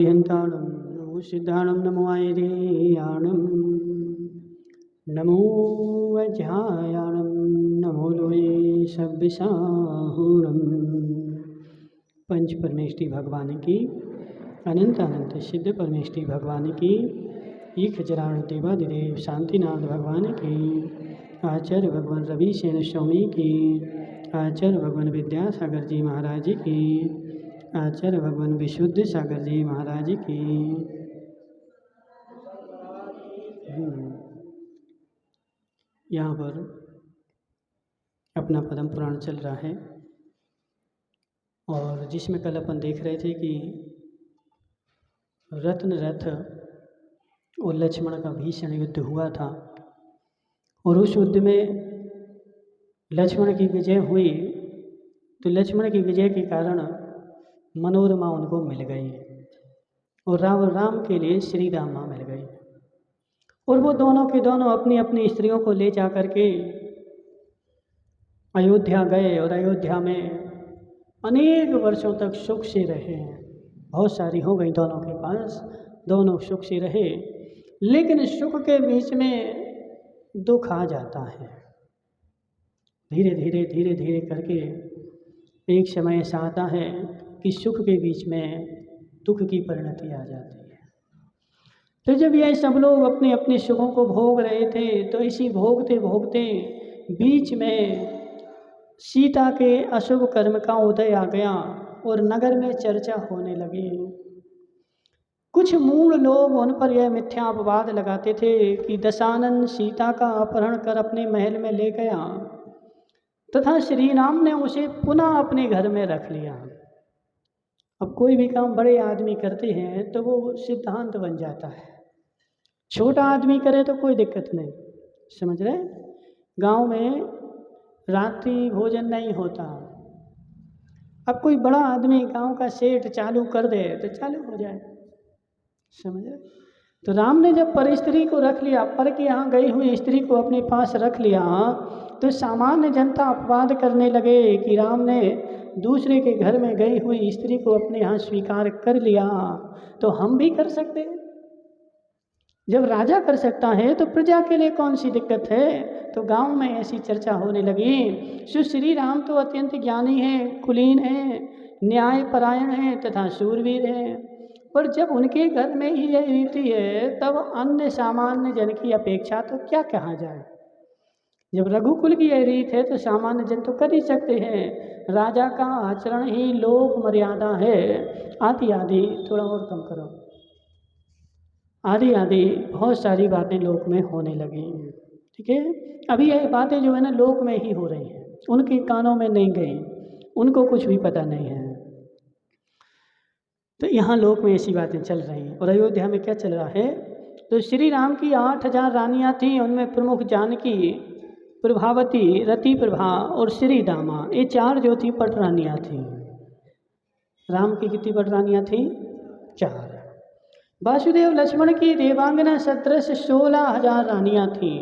हन्ताणं नमो सिद्धाणं नमो आयर्याणं नमो वज्रायाणं नमो लोये सब्बिसाहूणं। पंच परमेष्टि भगवान की अनंत अनंत सिद्ध परमेष्टि भगवान की 1000 देवादिदेव शांतिनाथ भगवान की आचार्य भगवान रवि सेन स्वामी की आचार्य भगवान विद्यासागर जी महाराज की आचार्य भगवान विशुद्ध सागर जी महाराज की। यहाँ पर अपना पद्म पुराण चल रहा है और जिसमें कल अपन देख रहे थे कि रत्न रथ और लक्ष्मण का भीषण युद्ध हुआ था और उस युद्ध में लक्ष्मण की विजय हुई। तो लक्ष्मण की विजय के कारण मनोरमा उनको मिल गई और राम के लिए श्री राम माँ मिल गई और वो दोनों के दोनों अपनी अपनी स्त्रियों को ले जा कर के अयोध्या गए और अयोध्या में अनेक वर्षों तक सुख से रहे। बहुत सारी हो गई दोनों के पास, दोनों सुख से रहे, लेकिन सुख के बीच में दुख आ जाता है। धीरे धीरे धीरे धीरे करके एक समय ऐसा आता है कि सुख के बीच में दुख की परिणति आ जाती है। तो जब ये सब लोग अपने अपने सुखों को भोग रहे थे तो इसी भोगते भोगते बीच में सीता के अशुभ कर्म का उदय आ गया और नगर में चर्चा होने लगी। कुछ मूल लोग उन पर यह मिथ्या अपवाद लगाते थे कि दशानन सीता का अपहरण कर अपने महल में ले गया तथा श्री राम ने उसे पुनः अपने घर में रख लिया। अब कोई भी काम बड़े आदमी करते हैं तो वो सिद्धांत बन जाता है, छोटा आदमी करे तो कोई दिक्कत नहीं। समझ रहे? गांव में रात्रि भोजन नहीं होता, अब कोई बड़ा आदमी गांव का सेठ चालू कर दे तो चालू हो जाए। समझ रहे? तो राम ने जब पर स्त्री को रख लिया, पर के यहाँ गई हुई स्त्री को अपने पास रख लिया, तो सामान्य जनता अपवाद करने लगे कि राम ने दूसरे के घर में गई हुई स्त्री को अपने यहाँ स्वीकार कर लिया तो हम भी कर सकते हैं। जब राजा कर सकता है तो प्रजा के लिए कौन सी दिक्कत है? तो गांव में ऐसी चर्चा होने लगी। श्री राम तो अत्यंत ज्ञानी हैं, कुलीन हैं, न्यायपरायण हैं तथा शूरवीर हैं, पर जब उनके घर में ही यह रीति है तब अन्य सामान्य जन की अपेक्षा तो क्या कहा जाए। जब रघुकुल की यह रीत है तो सामान्य जन तो कर ही सकते हैं। राजा का आचरण ही लोक मर्यादा है। आदि आदि थोड़ा और कम करो, आदि आदि बहुत सारी बातें लोक में होने लगी। ठीक है, अभी ये बातें जो है ना लोक में ही हो रही हैं, उनके कानों में नहीं गई, उनको कुछ भी पता नहीं है। तो यहाँ लोक में ऐसी बातें चल रही हैं। और अयोध्या में क्या चल रहा है? तो श्री राम की 8000 रानियाँ थीं, उनमें प्रमुख जानकी, प्रभावती, रति प्रभा और श्री दामा, ये 4 जो थी पटरानियाँ थीं। राम की कितनी पटरानियाँ थीं? 4। वासुदेव लक्ष्मण की देवांगना सदृश 16,000 रानियाँ थीं,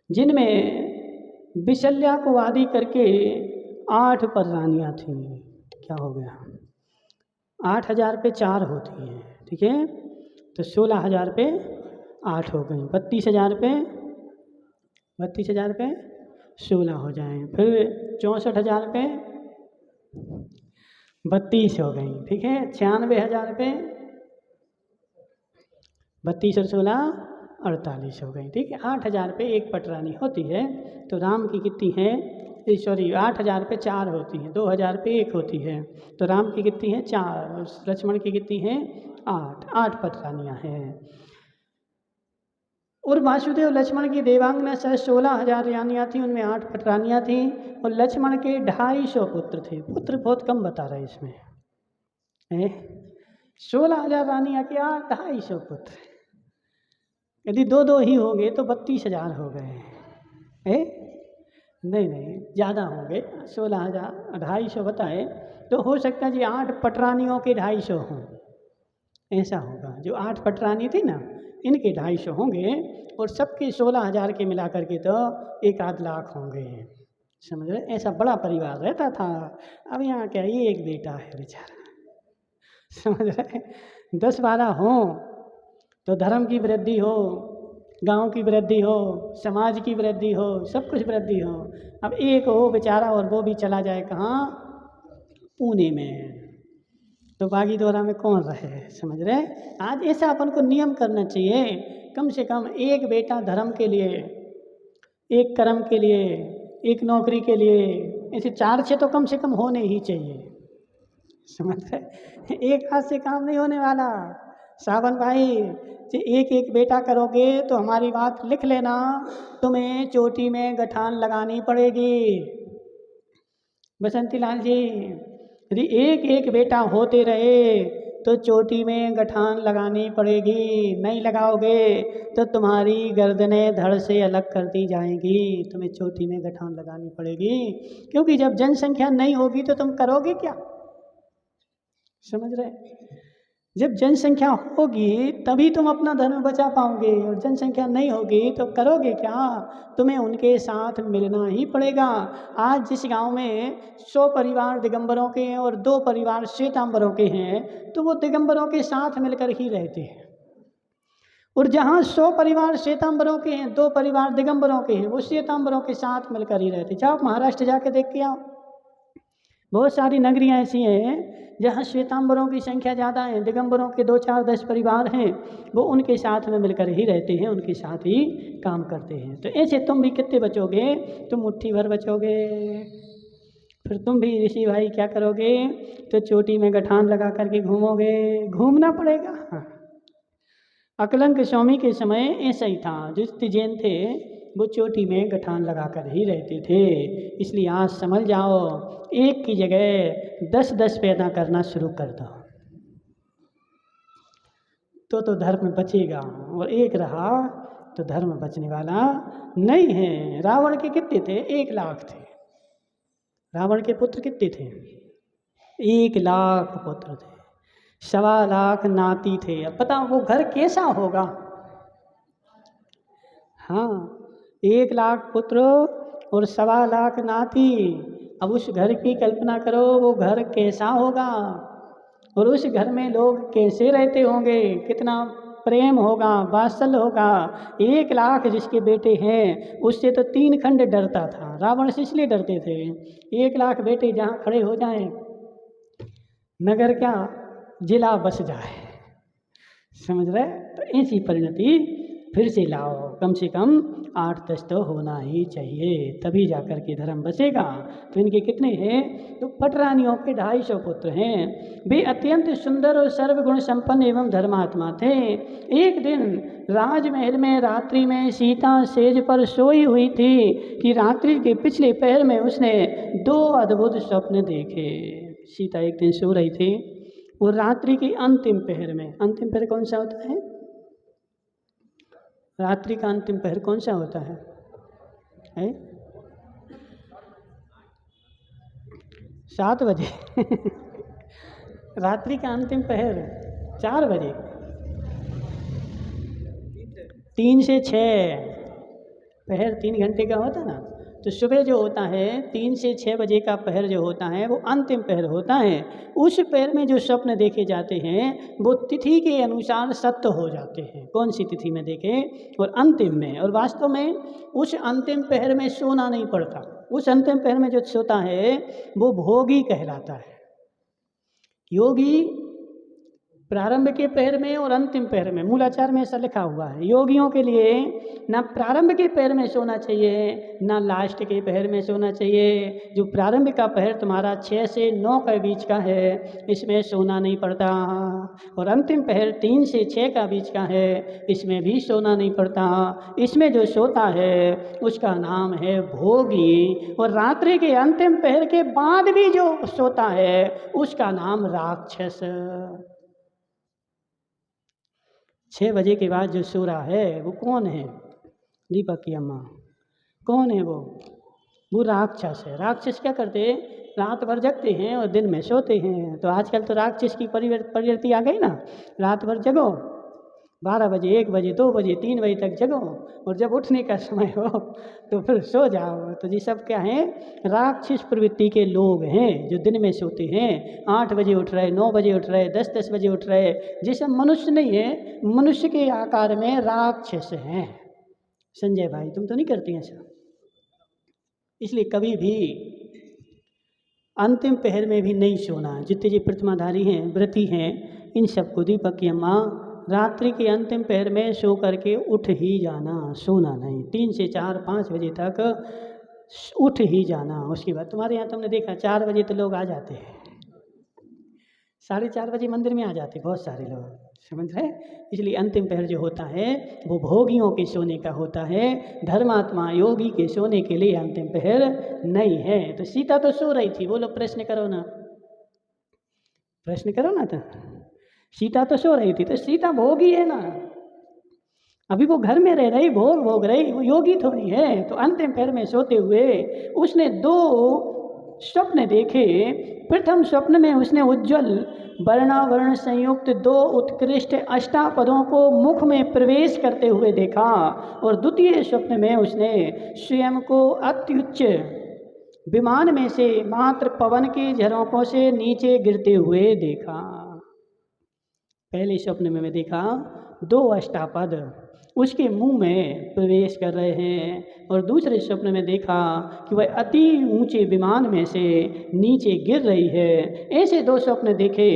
जिनमें विशल्या को आदि करके 8 पटरानियाँ थीं। क्या हो गया? 8000 पे 4 होती हैं, ठीक है, तो 16,000 पे 8 हो गई, 32,000 पे 16 हो जाएं, फिर 64,000 पे 32 हो गई, ठीक है, 96,000 पे 32 और 16 48 हो गई, ठीक है। 8000 पे 1 पटरानी होती है। तो राम की कितनी है? 8000 पे 4 होती हैं, 2000 पे 1 होती है, तो राम की कितनी है? 4, और लक्ष्मण की कितनी है? 8 पटरानियाँ हैं। और वासुदेव लक्ष्मण की देवांगना से 16,000 रानियाँ थीं, उनमें 8 पटरानियाँ थीं, और लक्ष्मण के 250 पुत्र थे। पुत्र बहुत कम बता रहे इसमें, 16,000 रानियाँ के 250 पुत्र, यदि 2-2 ही होंगे तो 32,000 हो गए। नहीं, ज़्यादा होंगे, 16,000 250 बताए तो हो सकता है जी 8 पटरानियों के 250 हों, ऐसा होगा। जो 8 पटरानी थी ना, इनके 250 होंगे, और सबके 16,000 के मिला करके तो 1-8 लाख होंगे। समझ रहे? ऐसा बड़ा परिवार रहता था। अब यहाँ क्या, ये एक बेटा है बेचारा, समझ रहे? 10-12 हों तो धर्म की वृद्धि हो, गांव की वृद्धि हो, समाज की वृद्धि हो, सब कुछ वृद्धि हो। अब एक हो बेचारा और वो भी चला जाए कहाँ? पुणे में, तो बागीदोरा में कौन रहे? समझ रहे? आज ऐसा अपन को नियम करना चाहिए, कम से कम एक बेटा धर्म के लिए, एक कर्म के लिए, एक नौकरी के लिए, ऐसे 4-6 तो कम से कम होने ही चाहिए। समझ रहे? एक हाथ से काम नहीं होने वाला। सावन भाई, जे एक एक बेटा करोगे तो हमारी बात लिख लेना, तुम्हें चोटी में गठान लगानी पड़ेगी। बसंती लाल जी, यदि एक एक बेटा होते रहे तो चोटी में गठान लगानी पड़ेगी, नहीं लगाओगे तो तुम्हारी गर्दनें धड़ से अलग कर दी जाएंगी, तुम्हें चोटी में गठान लगानी पड़ेगी। क्योंकि जब जनसंख्या नहीं होगी तो तुम करोगे क्या? समझ रहे? जब जनसंख्या होगी तभी तुम अपना धर्म बचा पाओगे, और जनसंख्या नहीं होगी तो करोगे क्या? तुम्हें उनके साथ मिलना ही पड़ेगा। आज जिस गांव में 100 परिवार दिगंबरों के हैं और 2 परिवार श्वेतांबरों के हैं, तो वो दिगंबरों के साथ मिलकर ही रहते हैं। और जहाँ 100 परिवार श्वेतांबरों के हैं, 2 परिवार दिगंबरों के हैं, वो श्वेतांबरों के साथ मिलकर ही रहते। जाओ महाराष्ट्र जाके देख के आओ, बहुत सारी नगरियाँ ऐसी हैं जहाँ श्वेतांबरों की संख्या ज़्यादा है, दिगंबरों के 2-4-10 परिवार हैं, वो उनके साथ में मिलकर ही रहते हैं, उनके साथ ही काम करते हैं। तो ऐसे तुम भी कितने बचोगे? तुम मुट्ठी भर बचोगे। फिर तुम भी ऋषि भाई क्या करोगे? तो चोटी में गठान लगा करके घूमोगे, घूमना पड़ेगा। हाँ। अकलंक स्वामी के समय ऐसा ही था, जो जैन थे वो चोटी में गठान लगा कर ही रहते थे। इसलिए आज समझ जाओ, एक की जगह 10-10 पैदा करना शुरू कर दो तो धर्म बचेगा, और एक रहा तो धर्म बचने वाला नहीं है। रावण के कितने थे? 1 लाख थे। रावण के पुत्र कितने थे? 1 लाख पुत्र थे, 1.25 लाख नाती थे। अब पता वो घर कैसा होगा? हाँ, 1 लाख पुत्र और 1.25 लाख नाती। अब उस घर की कल्पना करो, वो घर कैसा होगा, और उस घर में लोग कैसे रहते होंगे, कितना प्रेम होगा, वात्सल्य होगा। 1 लाख जिसके बेटे हैं उससे तो 3 खंड डरता था, रावण से इसलिए डरते थे। 1 लाख बेटे जहाँ खड़े हो जाएं, नगर क्या जिला बस जाए। समझ रहे? तो ऐसी परिणति फिर से लाओ, कम से कम 8-10 तो होना ही चाहिए, तभी जाकर के धर्म बचेगा। तो इनके कितने हैं? तो पटरानियों के 250 पुत्र हैं। वे अत्यंत सुंदर और सर्वगुण संपन्न एवं धर्मात्मा थे। एक दिन राजमहल में रात्रि में सीता सेज पर सोई हुई थी कि रात्रि के पिछले पहर में उसने 2 अद्भुत स्वप्न देखे। सीता एक दिन सो रही थी और रात्रि की अंतिम पहर में, अंतिम पहर कौन सा होता है? रात्रि का अंतिम पहर कौन सा होता है? 7 बजे रात्रि का अंतिम पहर 4 बजे, 3 से 6 पहर 3 घंटे का होता ना। तो सुबह जो होता है 3 से 6 बजे का पहर जो होता है वो अंतिम पहर होता है। उस पहर में जो स्वप्न देखे जाते हैं वो तिथि के अनुसार सत्य हो जाते हैं, कौन सी तिथि में देखें, और अंतिम में। और वास्तव में उस अंतिम पहर में सोना नहीं पड़ता, उस अंतिम पहर में जो सोता है वो भोगी कहलाता है। योगी प्रारंभ के पहर में और अंतिम पहर में, मूलाचार में ऐसा लिखा हुआ है, योगियों के लिए ना प्रारंभ के पहर में सोना चाहिए ना लास्ट के पहर में सोना चाहिए। जो प्रारंभ का पहर तुम्हारा 6 से 9 के बीच का है इसमें सोना नहीं पड़ता, और अंतिम पहर 3 से 6 का बीच का है इसमें भी सोना नहीं पड़ता। इसमें जो सोता है उसका नाम है भोगी, और रात्रि के अंतिम पहर के बाद भी जो सोता है उसका नाम राक्षस। 6 बजे के बाद जो सो रहा है वो कौन है? दीपक की अम्मा, कौन है वो राक्षस है। राक्षस क्या करते हैं? रात भर जगते हैं और दिन में सोते हैं। तो आजकल तो राक्षस की प्रवृत्ति आ गई ना, रात भर जगो 12 बजे, 1 बजे, 2 बजे, 3 बजे तक जगो और जब उठने का समय हो तो फिर सो जाओ। तो ये सब क्या हैं? राक्षस प्रवृत्ति के लोग हैं जो दिन में सोते हैं। 8 बजे उठ रहे, 9 बजे उठ रहे, 10-10 बजे उठ रहे। ये सब मनुष्य नहीं है, मनुष्य के आकार में राक्षस हैं। संजय भाई तुम तो नहीं करती ऐसा। इसलिए कभी भी अंतिम पहर में भी नहीं सोना। जितने ये प्रतिमाधारी हैं, व्रती हैं, इन सबको दीपक की अम्मा रात्रि के अंतिम पहर में सो करके उठ ही जाना, सोना नहीं। 3 से 4-5 बजे तक उठ ही जाना। उसके बाद तुम्हारे यहाँ तुमने देखा 4 बजे तो लोग आ जाते हैं, 4:30 बजे मंदिर में आ जाते बहुत सारे लोग, समझ रहे। इसलिए अंतिम पहर जो होता है वो भोगियों के सोने का होता है, धर्मात्मा योगी के सोने के लिए अंतिम पहर नहीं है। तो सीता तो सो रही थी। बोलो प्रश्न करो ना, प्रश्न करो ना। तो सीता तो सो रही थी, तो सीता भोगी है ना, अभी वो घर में रह रही, भोग भोग रही, वो योगी थोड़ी है। तो अंतिम पहर में सोते हुए उसने 2 स्वप्न देखे। प्रथम स्वप्न में उसने उज्ज्वल वर्णावरण संयुक्त 2 उत्कृष्ट अष्टापदों को मुख में प्रवेश करते हुए देखा और द्वितीय स्वप्न में उसने स्वयं को अत्युच्च विमान में से मात्र पवन के झरोकों से नीचे गिरते हुए देखा। पहले स्वप्न में मैं देखा 2 अष्टापद उसके मुंह में प्रवेश कर रहे हैं और दूसरे स्वप्न में देखा कि वह अति ऊंचे विमान में से नीचे गिर रही है। ऐसे 2 स्वप्न देखे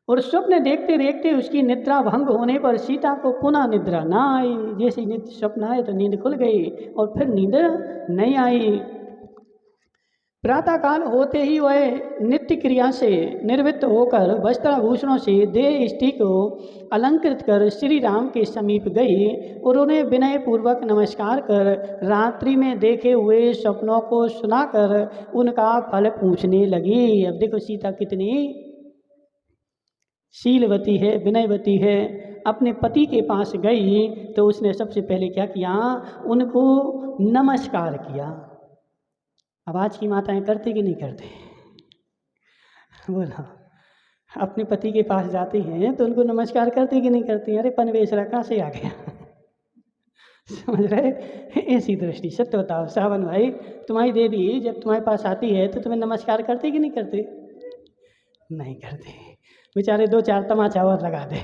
और स्वप्न देखते देखते उसकी निद्रा भंग होने पर सीता को पुनः निद्रा ना आई। जैसे स्वप्न आए तो नींद खुल गई और फिर नींद नहीं आई। प्रातःकाल होते ही वह नित्य क्रिया से निवृत्त होकर वस्त्राभूषणों से देह स्त्री को अलंकृत कर श्री राम के समीप गई और उन्हें विनय पूर्वक नमस्कार कर रात्रि में देखे हुए सपनों को सुनाकर उनका फल पूछने लगी। अब देखो सीता कितनी शीलवती है, विनयवती है। अपने पति के पास गई तो उसने सबसे पहले क्या किया? उनको नमस्कार किया। अब आज की माताएं करती कि नहीं करती? बोला, अपने पति के पास जाती हैं तो उनको नमस्कार करती कि नहीं करती? अरे पनवेसरा कहाँ से आ गया? समझ रहे? ऐसी दृष्टि। सत्य बताओ सावन भाई, तुम्हारी देवी जब तुम्हारे पास आती है तो तुम्हें नमस्कार करती कि नहीं करती? नहीं करती। बेचारे 2-4 तमाचा और लगा दे।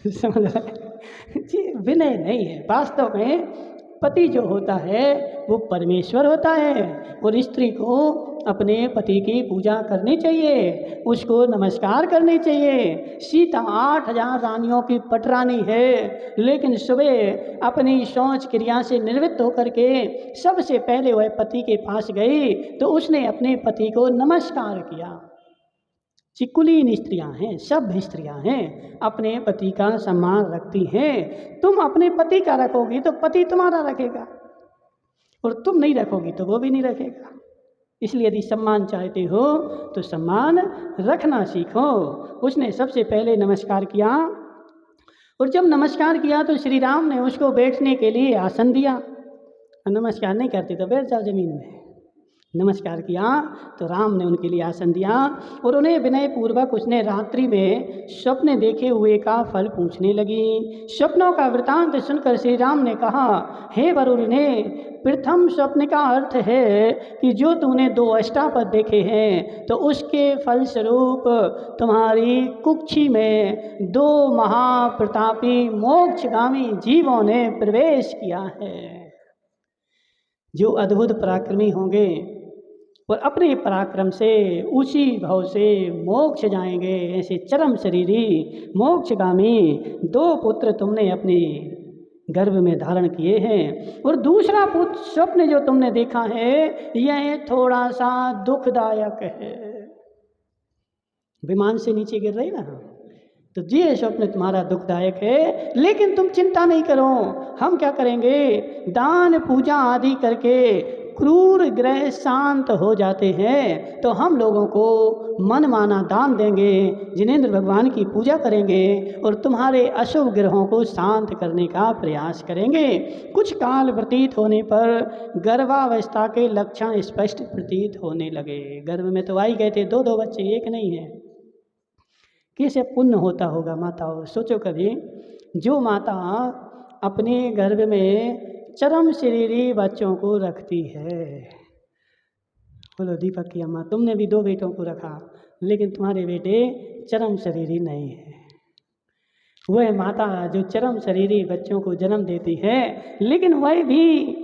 समझ रहे? जी विनय नहीं है। वास्तव में पति जो होता है वो परमेश्वर होता है और स्त्री को अपने पति की पूजा करनी चाहिए, उसको नमस्कार करनी चाहिए। सीता 8000 रानियों की पटरानी है, लेकिन सुबह अपनी शौच क्रिया से निवृत्त होकर के सबसे पहले वह पति के पास गई तो उसने अपने पति को नमस्कार किया। कुलीन स्त्रियां हैं, सभ्य स्त्रियां हैं, अपने पति का सम्मान रखती हैं। तुम अपने पति का रखोगी तो पति तुम्हारा रखेगा और तुम नहीं रखोगी तो वो भी नहीं रखेगा। इसलिए यदि सम्मान चाहते हो तो सम्मान रखना सीखो। उसने सबसे पहले नमस्कार किया और जब नमस्कार किया तो श्री राम ने उसको बैठने के लिए आसन दिया। नमस्कार नहीं करते तो बैठ जाओ जमीन में। नमस्कार किया तो राम ने उनके लिए आसन दिया और उन्हें विनय पूर्वक उसने रात्रि में स्वप्न देखे हुए का फल पूछने लगी। स्वप्नों का वृतांत सुनकर श्री राम ने कहा, हे वरुण ने, प्रथम स्वप्न का अर्थ है कि जो तूने 2 अष्टापद देखे हैं तो उसके फलस्वरूप तुम्हारी कुक्षी में 2 महाप्रतापी मोक्षगामी जीवों ने प्रवेश किया है, जो अद्भुत पराक्रमी होंगे और अपने पराक्रम से उसी भाव से मोक्ष जाएंगे। ऐसे चरम शरीरी मोक्षगामी 2 पुत्र तुमने अपने गर्भ में धारण किए हैं। और दूसरा पुत्र स्वप्न जो तुमने देखा है यह थोड़ा सा दुखदायक है। विमान से नीचे गिर रही ना, तो ये स्वप्न तुम्हारा दुखदायक है, लेकिन तुम चिंता नहीं करो। हम क्या करेंगे? दान पूजा आदि करके क्रूर ग्रह शांत हो जाते हैं तो हम लोगों को मनमाना दान देंगे, जिनेंद्र भगवान की पूजा करेंगे और तुम्हारे अशुभ ग्रहों को शांत करने का प्रयास करेंगे। कुछ काल व्यतीत होने पर गर्भावस्था के लक्षण स्पष्ट प्रतीत होने लगे। गर्भ में तो आ ही गए थे 2-2 बच्चे, एक नहीं है। कैसे पुण्य होता होगा माताओं, सोचो कभी। जो माता अपने गर्भ में चरम शरीरी बच्चों को रखती है। बोलो दीपक की अम्मा, तुमने भी 2 बेटों को रखा, लेकिन तुम्हारे बेटे चरम शरीरी नहीं है। वह माता जो चरम शरीरी बच्चों को जन्म देती है, लेकिन वह भी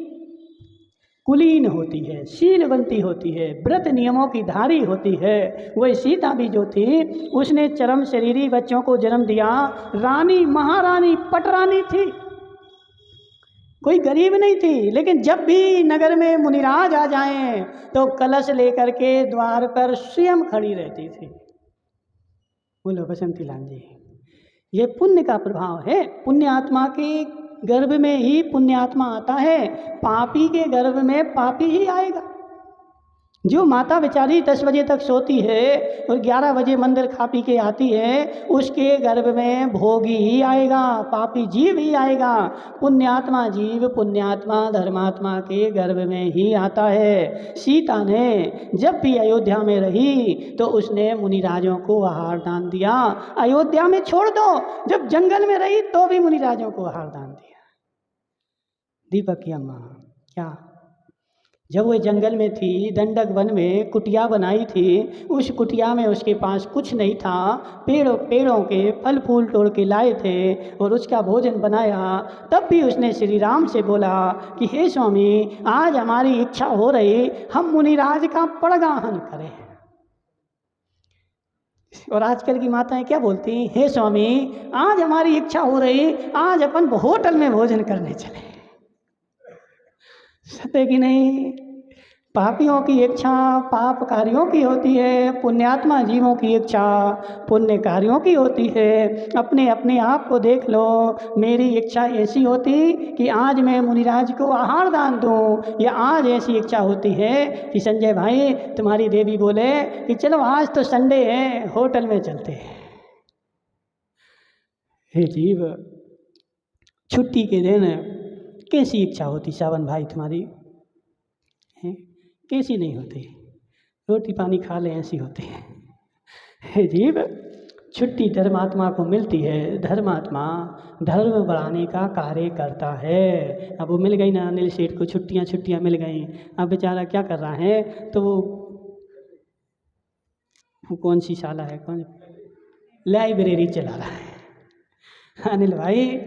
कुलीन होती है, शीलवंती होती है, व्रत नियमों की धारी होती है। वह सीता भी जो थी, उसने चरम शरीरी बच्चों को जन्म दिया। रानी, महारानी, पटरानी थी, कोई गरीब नहीं थी। लेकिन जब भी नगर में मुनिराज आ जाएं तो कलश लेकर के द्वार पर स्वयं खड़ी रहती थी। बोलो बसंती लाल जी, ये पुण्य का प्रभाव है। पुण्य आत्मा के गर्भ में ही पुण्य आत्मा आता है, पापी के गर्भ में पापी ही आएगा। जो माता बेचारी 10 बजे तक सोती है और 11 बजे मंदिर खा पी के आती है, उसके गर्भ में भोगी ही आएगा, पापी जीव ही आएगा। पुण्यात्मा जीव, पुण्यात्मा धर्मात्मा के गर्भ में ही आता है। सीता ने जब भी अयोध्या में रही तो उसने मुनिराजों को आहार दान दिया। अयोध्या में छोड़ दो, जब जंगल में रही तो भी मुनिराजों को आहार दान दिया। दीपक की अम्मा, क्या जब वो जंगल में थी, दंडक वन में कुटिया बनाई थी, उस कुटिया में उसके पास कुछ नहीं था, पेड़ों के फल फूल तोड़ के लाए थे और उसका भोजन बनाया। तब भी उसने श्री राम से बोला कि हे स्वामी, आज हमारी इच्छा हो रही हम मुनिराज का पड़गाहन करें। और आजकल की माताएं क्या बोलती, हे स्वामी, आज हमारी इच्छा हो रही आज अपन होटल में भोजन करने चले। सत्य कि नहीं? पापियों की इच्छा पाप कार्यों की होती है, पुण्यात्मा जीवों की इच्छा पुण्य कार्यों की होती है। अपने अपने आप को देख लो। मेरी इच्छा ऐसी होती कि आज मैं मुनिराज को आहार दान दूं, या आज ऐसी इच्छा होती है कि संजय भाई तुम्हारी देवी बोले कि चलो आज तो संडे है, होटल में चलते हैं। हे जीव, छुट्टी के दिन कैसी इच्छा होती सावन भाई तुम्हारी है? कैसी नहीं होती? रोटी पानी खा ले ऐसी होती है। हे जीव, छुट्टी धर्मात्मा को मिलती है। धर्मात्मा धर्म बढ़ाने का कार्य करता है। अब वो मिल गई ना अनिल सेठ को, छुट्टियाँ मिल गई। अब बेचारा क्या कर रहा है, तो वो कौन सी शाला है, कौन लाइब्रेरी चला रहा है। अनिल भाई,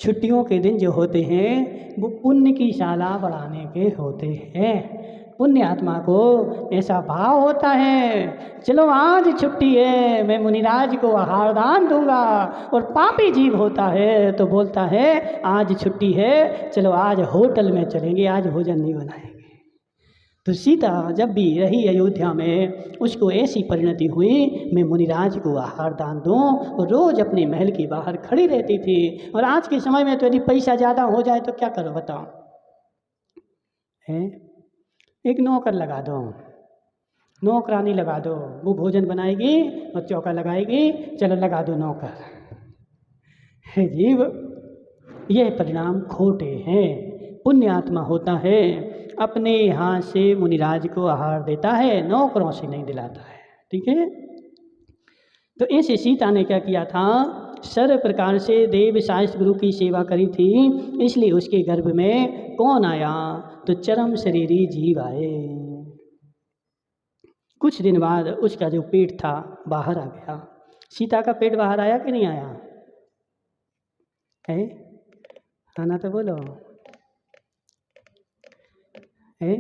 छुट्टियों के दिन जो होते हैं वो पुण्य की शाला बढ़ाने के होते हैं। पुण्य आत्मा को ऐसा भाव होता है, चलो आज छुट्टी है, मैं मुनिराज को आहार दान दूंगा। और पापी जीव होता है तो बोलता है आज छुट्टी है, चलो आज होटल में चलेंगे, आज भोजन नहीं बनाएंगे। तो सीता जब भी रही अयोध्या में, उसको ऐसी परिणति हुई मैं मुनिराज को आहार दान दूं, और रोज़ अपने महल के बाहर खड़ी रहती थी। और आज के समय में तो यदि पैसा ज़्यादा हो जाए तो क्या करो बताओ, है? एक नौकर लगा दो, नौकरानी लगा दो, वो भोजन बनाएगी और चौका लगाएगी, चलो लगा दो नौकर। है जीव, यह परिणाम खोटे हैं। पुण्य आत्मा होता है अपने हाथ से मुनिराज को आहार देता है, नौकरों से नहीं दिलाता है। ठीक है? तो ऐसे सीता ने क्या किया था, सर्व प्रकार से देव शास्त्र गुरु की सेवा करी थी, इसलिए उसके गर्भ में कौन आया, तो चरम शरीरी जीव आए। कुछ दिन बाद उसका जो पेट था बाहर आ गया। सीता का पेट बाहर आया कि नहीं आया है? आना तो बोलो है?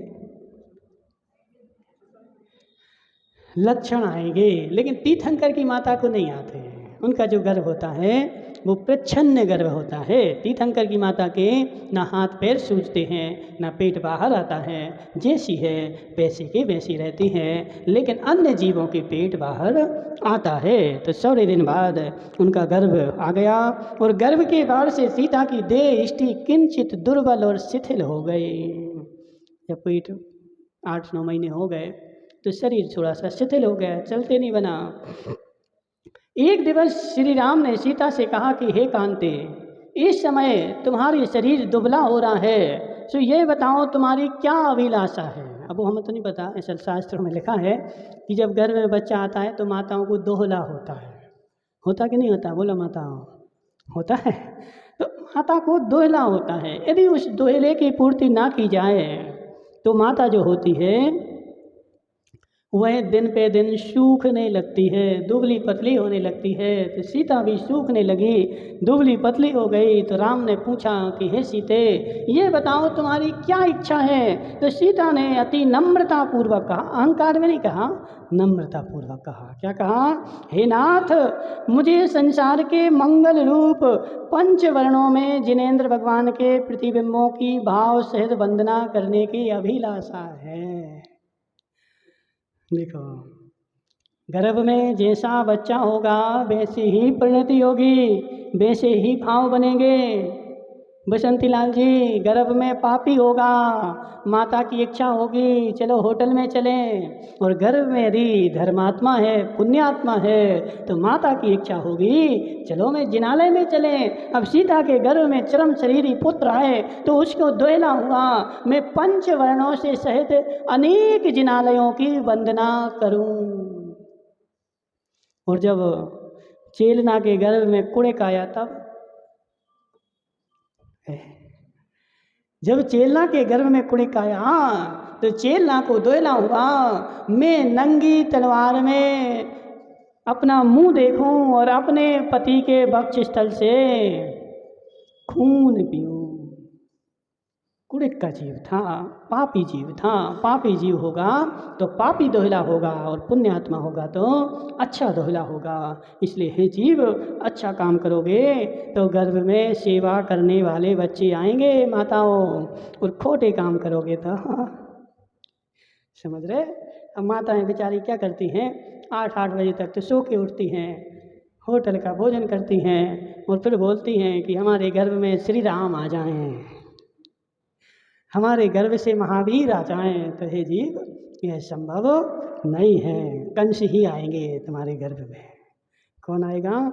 लक्षण आएंगे, लेकिन तीर्थंकर की माता को नहीं आते हैं। उनका जो गर्भ होता है वो प्रच्छन्न गर्भ होता है। तीर्थंकर की माता के ना हाथ पैर सूजते हैं, ना पेट बाहर आता है, जैसी है वैसी की वैसी रहती हैं। लेकिन अन्य जीवों के पेट बाहर आता है। तो 100 दिन बाद उनका गर्भ आ गया, और गर्भ के बाद से सीता की देह इष्टि किंचित दुर्बल और शिथिल हो गई। जब पेट 8-9 महीने हो गए तो शरीर थोड़ा सा शिथिल हो गया, चलते नहीं बना। एक दिवस श्री राम ने सीता से कहा कि हे कांते, इस समय तुम्हारी शरीर दुबला हो रहा है, तो ये बताओ तुम्हारी क्या अभिलाषा है। अब वो हमें तो नहीं पता, ऐसा शास्त्रों में लिखा है कि जब गर्भ में बच्चा आता है तो माताओं को दोहला होता है। होता कि नहीं होता? बोलो माता, होता है। तो माता को दोहला होता है, यदि उस दोहले की पूर्ति ना की जाए तो माता जो होती है वह दिन पे दिन सूखने लगती है, दुबली पतली होने लगती है। तो सीता भी सूखने लगी, दुबली पतली हो गई। तो राम ने पूछा कि हे सीते, ये बताओ तुम्हारी क्या इच्छा है? तो सीता ने अति नम्रता पूर्वक कहा, अहंकार में नहीं कहा, नम्रता पूर्वक कहा। क्या कहा? हे नाथ, मुझे संसार के मंगल रूप पंचवर्णों में जिनेंद्र भगवान के प्रतिबिंबों की भाव सहित वंदना करने की अभिलाषा है। देखो, गर्भ में जैसा बच्चा होगा वैसी ही परिणति होगी, वैसे ही भाव बनेंगे। बसंती लाल जी, गर्भ में पापी होगा, माता की इच्छा होगी चलो होटल में चलें, और गर्भ में यदि धर्मात्मा है, पुण्यात्मा है, तो माता की इच्छा होगी चलो मैं जिनालय में चलें। अब सीता के गर्भ में चरम शरीरी पुत्र आए तो उसको दोहला हुआ, मैं पंचवर्णों से सहित अनेक जिनालयों की वंदना करूं। और जब चेलना के गर्भ में कुड़िक आया तब, जब चेलना के गर्भ में कुड़िक आया तो चेलना को दोहला हुआ, मैं नंगी तलवार में अपना मुंह देखूं और अपने पति के वक्षस्थल से खून पीऊं। कुड़िक का जीव था, पापी जीव था। पापी जीव होगा तो पापी दोहला होगा, और पुण्यात्मा होगा तो अच्छा दोहला होगा। इसलिए हे जीव, अच्छा काम करोगे तो गर्भ में सेवा करने वाले बच्चे आएंगे माताओं, और खोटे काम करोगे तो समझ रहे? अब माताएं बेचारी क्या करती हैं, 8-8 बजे तक तो सो के उठती हैं, होटल का भोजन करती हैं, और फिर बोलती हैं कि हमारे गर्भ में श्री राम आ जाएं, हमारे गर्भ से महावीर आ जाएं। तो हे जीव, यह संभव नहीं है, कंस ही आएंगे तुम्हारे गर्भ में। कौन आएगा?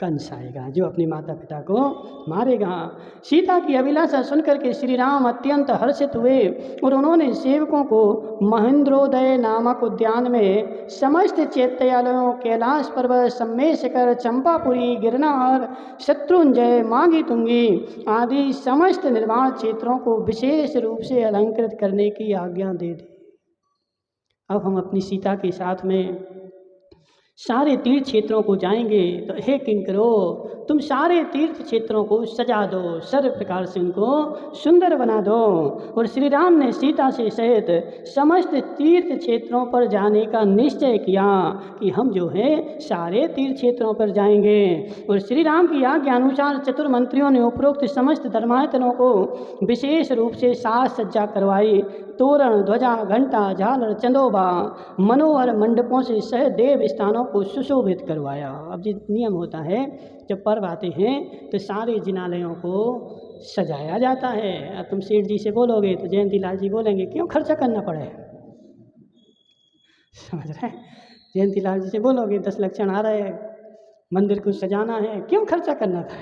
कंस आएगा, जो अपने माता पिता को मारेगा। सीता की अभिलाषा सुनकर के श्री राम अत्यंत हर्षित हुए, और उन्होंने सेवकों को महेंद्रोदय नामक उद्यान में समस्त चैत्यालयों, कैलाश पर्वत, सम्मेशकर, चंपापुरी, गिरनार, शत्रुंजय, माघी तुंगी आदि समस्त निर्माण क्षेत्रों को विशेष रूप से अलंकृत करने की आज्ञा दे दी। अब हम अपनी सीता के साथ में सारे तीर्थ क्षेत्रों को जाएंगे। तो हे किंकरो, तुम सारे तीर्थ क्षेत्रों को सजा दो, सर्व प्रकार से उनको सुंदर बना दो। और श्री राम ने सीता से सहित समस्त तीर्थ क्षेत्रों पर जाने का निश्चय किया कि हम जो है सारे तीर्थ क्षेत्रों पर जाएंगे। और श्री राम की आज्ञा अनुसार चतुर्मंत्रियों ने उपरोक्त समस्त धर्मायतनों को विशेष रूप से साज सज्जा करवाई। तोरण, ध्वजा, घंटा, झालर, चंदोबा, मनोहर मंडपों से सह देव स्थानों को सुशोभित करवाया। अब जो नियम होता है, जब पर्व आते हैं तो सारे जिनालयों को सजाया जाता है। अब तुम सेठ जी से बोलोगे तो जयंती लाल जी बोलेंगे क्यों खर्चा करना पड़े, समझ रहे? जयंती लाल जी से बोलोगे 10 लक्षण आ रहे हैं, मंदिर को सजाना है, क्यों खर्चा करना था?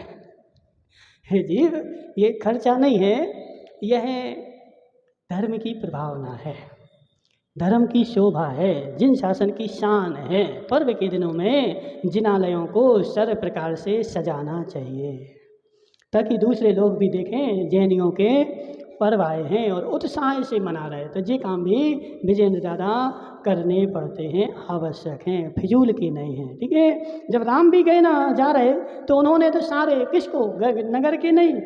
हे जीव, ये खर्चा नहीं है, यह धर्म की प्रभावना है, धर्म की शोभा है, जिन शासन की शान है। पर्व के दिनों में जिनालयों को सर्व प्रकार से सजाना चाहिए, ताकि दूसरे लोग भी देखें जैनियों के पर्व आए हैं और उत्साह से मना रहे। तो ये काम भी विजेंद्र दादा करने पड़ते हैं, आवश्यक हैं, फिजूल की नहीं है। ठीक है, जब राम भी गए ना जा रहे तो उन्होंने तो सारे किसको, नगर के नहीं,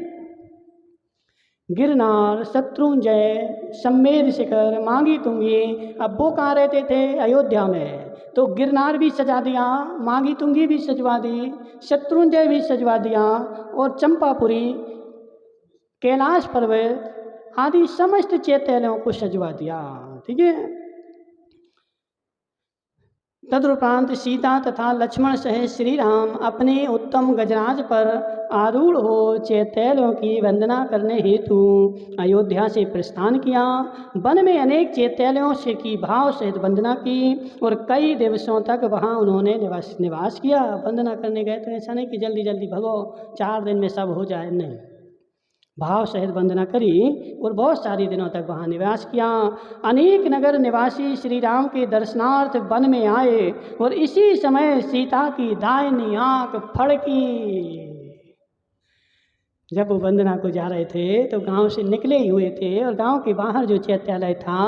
गिरनार, शत्रुंजय, सम्मेद शिखर, मांगी तुंगी, अब वो कहाँ रहते थे? अयोध्या में। तो गिरनार भी सजा दिया, मांगी तुंगी भी सजवा दी, शत्रुंजय भी सजवा दिया, और चंपापुरी, कैलाश पर्वत आदि समस्त चैत्यालयों को सजवा दिया। ठीक है, तदुपरांत सीता तथा लक्ष्मण सहित श्री राम अपने उत्तम गजराज पर आरूढ़ हो चैत्यालयों की वंदना करने हेतु अयोध्या से प्रस्थान किया। वन में अनेक चैत्यालयों से की भाव सहित वंदना की और कई दिवसों तक वहां उन्होंने निवास किया। वंदना करने गए तो ऐसा नहीं कि जल्दी जल्दी भगो 4 दिन में सब हो जाए, नहीं, भाव सहित वंदना करी और बहुत सारे दिनों तक वहाँ निवास किया। अनेक नगर निवासी श्री राम के दर्शनार्थ वन में आए और इसी समय सीता की दाहिनी आंख फड़की। जब वो वंदना को जा रहे थे तो गांव से निकले ही हुए थे और गांव के बाहर जो चैत्यालय था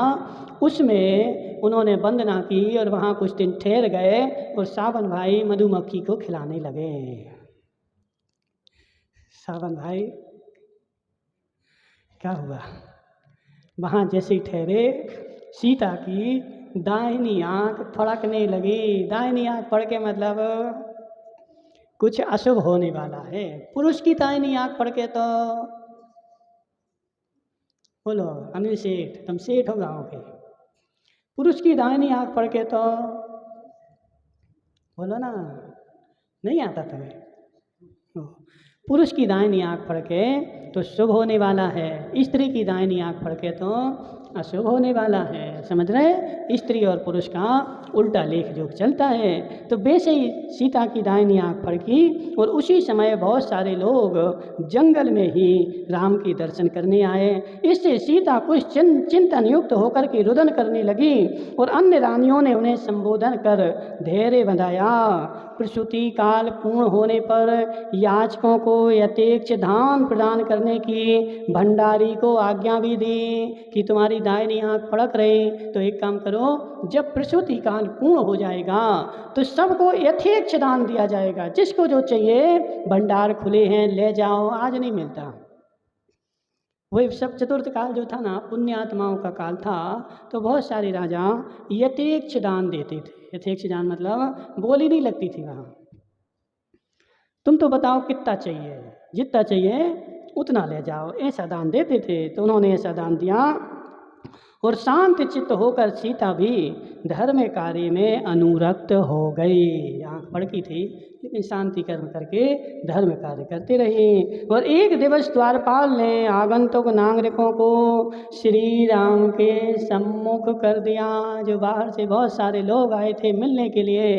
उसमें उन्होंने वंदना की और वहाँ कुछ दिन ठहर गए और सावन भाई मधुमक्खी को खिलाने लगे। सावन भाई क्या हुआ, वहाँ जैसे ही ठहरे सीता की दाहिनी आंख फड़कने लगी। दाहिनी आंख फड़के मतलब कुछ अशुभ होने वाला है। पुरुष की दाहिनी आंख फड़के तो बोलो अनिल सेठ, तुम सेठ हो गाँव के। पुरुष की दाहिनी आंख फड़के तो बोलो ना, नहीं आता तुम्हें। पुरुष की दाहिनी आंख फड़के तो शुभ होने वाला है, स्त्री की दाहिनी आंख फड़के तो अशुभ होने वाला है। समझ रहे, स्त्री और पुरुष का उल्टा लेख जोग चलता है। तो वैसे ही सीता की दाहिनी आंख फड़की और उसी समय बहुत सारे लोग जंगल में ही राम के दर्शन करने आए। इससे सीता कुछ चिंतन युक्त होकर के रुदन करने लगी और अन्य रानियों ने उन्हें संबोधन कर धैर्य बंधाया। प्रसूति काल पूर्ण होने पर याचकों को यथेच्छ दान प्रदान करने की भंडारी को आज्ञा भी दी कि तुम्हारी दाहिनी आंख फड़क रही तो एक काम करो, जब प्रसूति काल पूर्ण हो जाएगा तो सबको यथेच्छ दान दिया जाएगा, जिसको जो चाहिए भंडार खुले हैं, ले जाओ, आज नहीं मिलता। वही सब चतुर्थ काल जो था ना, पुण्यात्माओं का काल था, तो बहुत सारे राजा यथेच्छ दान देते थे। यथेच्छ दान मतलब बोली नहीं लगती थी वहाँ, तुम तो बताओ कितना चाहिए, जितना चाहिए उतना ले जाओ, ऐसा दान देते थे। तो उन्होंने ऐसा दान दिया और शांत चित्त होकर सीता भी धर्म कार्य में अनुरक्त हो गई। आँख फड़की थी लेकिन शांति कर्म करके धर्म कार्य करते रही। और एक दिवस द्वारपाल ने आगंतुक नागरिकों को श्री राम के सम्मुख कर दिया। जो बाहर से बहुत सारे लोग आए थे मिलने के लिए,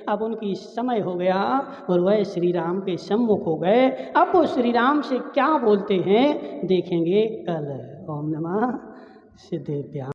अब उनकी समय हो गया और वह श्री राम के सम्मुख हो गए। अब वो श्री राम से क्या बोलते हैं देखेंगे कल। ओम नमः सिद्धेभ्याम।